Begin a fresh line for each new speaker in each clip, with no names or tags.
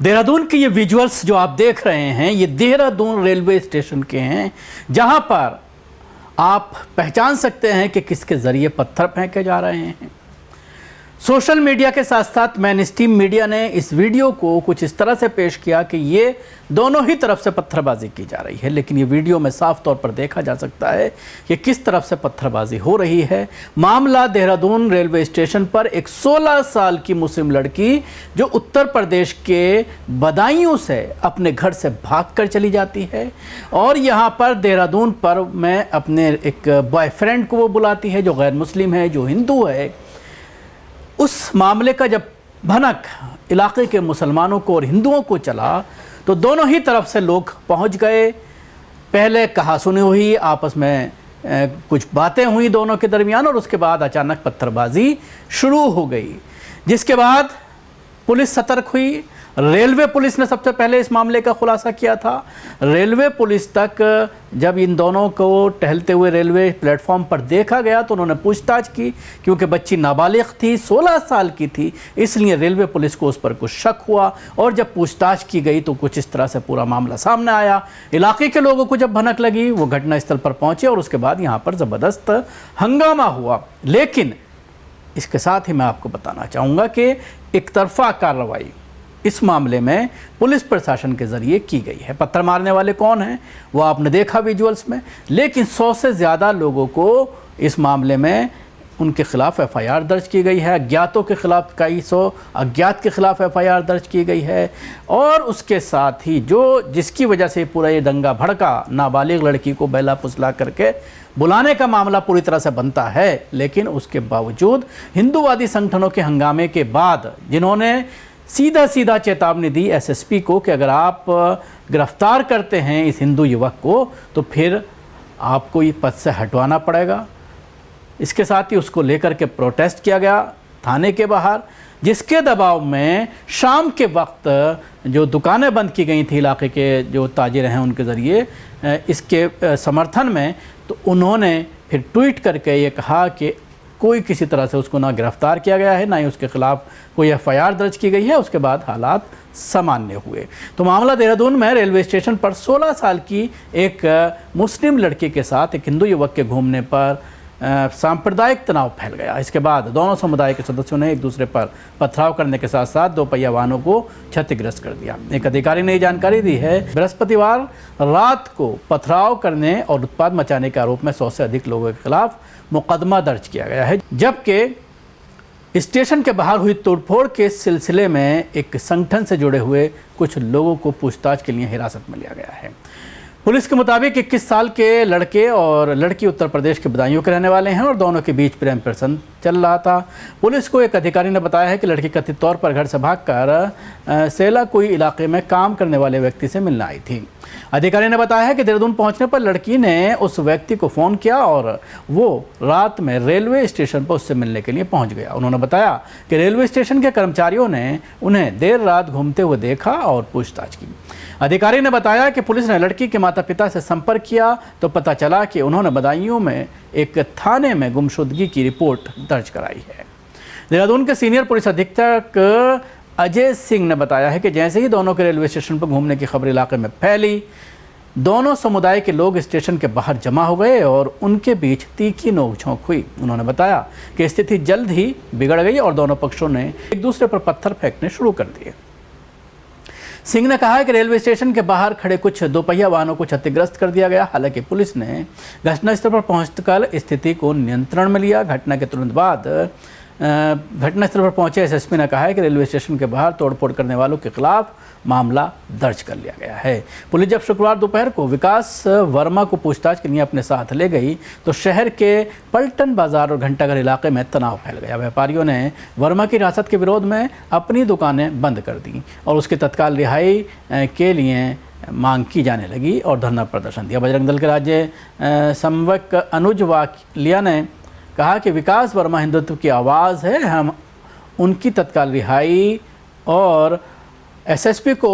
देहरादून के ये विजुअल्स जो आप देख रहे हैं ये देहरादून रेलवे स्टेशन के हैं, जहां पर आप पहचान सकते हैं कि किसके ज़रिए पत्थर फेंके जा रहे हैं। सोशल मीडिया के साथ साथ मेन स्ट्रीम मीडिया ने इस वीडियो को कुछ इस तरह से पेश किया कि ये दोनों ही तरफ से पत्थरबाजी की जा रही है, लेकिन ये वीडियो में साफ तौर पर देखा जा सकता है कि किस तरफ से पत्थरबाजी हो रही है। मामला देहरादून रेलवे स्टेशन पर एक 16 साल की मुस्लिम लड़की जो उत्तर प्रदेश के बदायूं से अपने घर से भागकर चली जाती है और यहाँ पर देहरादून पर में अपने एक बॉयफ्रेंड को वो बुलाती है जो गैर मुस्लिम है, जो हिंदू है। उस मामले का जब भनक इलाके के मुसलमानों को और हिंदुओं को चला तो दोनों ही तरफ से लोग पहुंच गए। पहले कहा सुनी हुई आपस में कुछ बातें हुई दोनों के दरमियान और उसके बाद अचानक पत्थरबाजी शुरू हो गई, जिसके बाद पुलिस सतर्क हुई। रेलवे पुलिस ने सबसे पहले इस मामले का खुलासा किया था। रेलवे पुलिस तक जब इन दोनों को टहलते हुए रेलवे प्लेटफॉर्म पर देखा गया तो उन्होंने पूछताछ की, क्योंकि बच्ची नाबालिग थी, 16 साल की थी, इसलिए रेलवे पुलिस को उस पर कुछ शक हुआ और जब पूछताछ की गई तो कुछ इस तरह से पूरा मामला सामने आया। इलाके के लोगों को जब भनक लगी वो घटनास्थल पर पहुँचे और उसके बाद यहाँ पर ज़बरदस्त हंगामा हुआ। लेकिन इसके साथ ही मैं आपको बताना चाहूँगा कि एक तरफा कार्रवाई इस मामले में पुलिस प्रशासन के ज़रिए की गई है। पत्थर मारने वाले कौन हैं वो आपने देखा विजुअल्स में, लेकिन 100 से ज़्यादा लोगों को इस मामले में उनके खिलाफ एफआईआर दर्ज की गई है। अज्ञातों के खिलाफ कई 100 अज्ञात के खिलाफ एफआईआर दर्ज की गई है और उसके साथ ही जिसकी वजह से पूरा ये दंगा भड़का, नाबालिग लड़की को बैला फुसला करके बुलाने का मामला पूरी तरह से बनता है। लेकिन उसके बावजूद हिंदूवादी संगठनों के हंगामे के बाद जिन्होंने सीधा चेतावनी दी एसएसपी को कि अगर आप गिरफ्तार करते हैं इस हिंदू युवक को तो फिर आपको ये पद से हटवाना पड़ेगा। इसके साथ ही उसको लेकर के प्रोटेस्ट किया गया थाने के बाहर, जिसके दबाव में शाम के वक्त जो दुकानें बंद की गई थी इलाके के जो ताजिर हैं उनके ज़रिए इसके समर्थन में, तो उन्होंने फिर ट्वीट करके ये कहा कि कोई किसी तरह से उसको ना गिरफ्तार किया गया है, ना ही उसके खिलाफ कोई एफआईआर दर्ज की गई है। उसके बाद हालात सामान्य हुए। तो मामला देहरादून में रेलवे स्टेशन पर 16 साल की एक मुस्लिम लड़की के साथ एक हिंदू युवक के घूमने पर सांप्रदायिक तनाव फैल गया। इसके बाद दोनों समुदाय के सदस्यों ने एक दूसरे पर पथराव करने के साथ साथ 2 पहिया वाहनों को क्षतिग्रस्त कर दिया। एक अधिकारी ने जानकारी दी है बृहस्पतिवार रात को पथराव करने और उत्पात मचाने के आरोप में 100 से अधिक लोगों के खिलाफ मुकदमा दर्ज किया गया है, जबकि स्टेशन के बाहर हुई तोड़फोड़ के सिलसिले में एक संगठन से जुड़े हुए कुछ लोगों को पूछताछ के लिए हिरासत में लिया गया है। पुलिस के मुताबिक 21 साल के लड़के और लड़की उत्तर प्रदेश के बदायूं के रहने वाले हैं और दोनों के बीच प्रेम प्रसंग चल रहा था। पुलिस को एक अधिकारी ने बताया है कि लड़की कथित तौर पर घर से भागकर सेला कोई इलाके में काम करने वाले व्यक्ति से मिलने आई थी। अधिकारी ने बताया है कि देहरादून पहुंचने पर लड़की ने उस व्यक्ति को फ़ोन किया और वो रात में रेलवे स्टेशन पर उससे मिलने के लिए पहुंच गया। उन्होंने बताया कि रेलवे स्टेशन के कर्मचारियों ने उन्हें देर रात घूमते हुए देखा और पूछताछ की। अधिकारी ने बताया कि पुलिस ने लड़की के माता पिता से संपर्क किया तो पता चला कि उन्होंने बदायूं में एक थाने में गुमशुदगी की रिपोर्ट दर्ज कराई है। देहरादून के सीनियर पुलिस अधीक्षक अजय सिंह ने बताया है कि जैसे ही दोनों के रेलवे स्टेशन पर घूमने की खबर इलाके में फैली, दोनों समुदाय के लोग स्टेशन के बाहर जमा हो गए और उनके बीच तीखी नोकझोंक हुई। उन्होंने बताया कि स्थिति जल्द ही बिगड़ गई और दोनों पक्षों ने एक दूसरे पर पत्थर फेंकने शुरू कर दिए। सिंह ने कहा कि रेलवे स्टेशन के बाहर खड़े कुछ 2 पहिया वाहनों को क्षतिग्रस्त कर दिया गया। हालांकि पुलिस ने घटनास्थल पर पहुंचकर स्थिति को नियंत्रण में लिया। घटना के तुरंत बाद घटनास्थल पर पहुंचे एसएसपी ने कहा है कि रेलवे स्टेशन के बाहर तोड़फोड़ करने वालों के खिलाफ मामला दर्ज कर लिया गया है। पुलिस जब शुक्रवार दोपहर को विकास वर्मा को पूछताछ के लिए अपने साथ ले गई तो शहर के पलटन बाजार और घंटाघर इलाके में तनाव फैल गया। व्यापारियों ने वर्मा की हिरासत के विरोध में अपनी दुकानें बंद कर दी और उसकी तत्काल रिहाई के लिए मांग की जाने लगी और धरना प्रदर्शन दिया। बजरंग दल के राज्य समन्वयक अनुज वालिया ने कहा कि विकास वर्मा हिंदुत्व की आवाज़ है, हम उनकी तत्काल रिहाई और एसएसपी को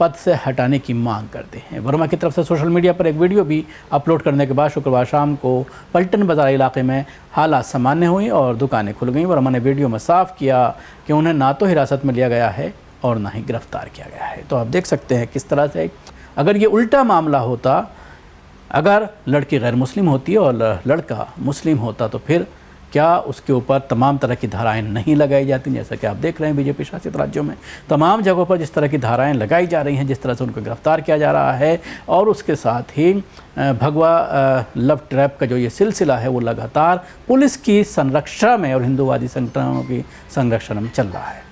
पद से हटाने की मांग करते हैं। वर्मा की तरफ से सोशल मीडिया पर एक वीडियो भी अपलोड करने के बाद शुक्रवार शाम को पलटन बाजार इलाके में हालात सामान्य हुई और दुकानें खुल गईं। वर्मा ने वीडियो में साफ किया कि उन्हें ना तो हिरासत में लिया गया है और ना ही गिरफ्तार किया गया है। तो आप देख सकते हैं किस तरह से अगर ये उल्टा मामला होता, अगर लड़की गैर मुस्लिम होती और लड़का मुस्लिम होता तो फिर क्या उसके ऊपर तमाम तरह की धाराएं नहीं लगाई जाती। जैसा कि आप देख रहे हैं बीजेपी शासित राज्यों में तमाम जगहों पर जिस तरह की धाराएं लगाई जा रही हैं, जिस तरह से उनको गिरफ्तार किया जा रहा है, और उसके साथ ही भगवा लव ट्रैप का जो ये सिलसिला है वो लगातार पुलिस की संरक्षण में और हिंदूवादी संगठनों की संरक्षण में चल रहा है।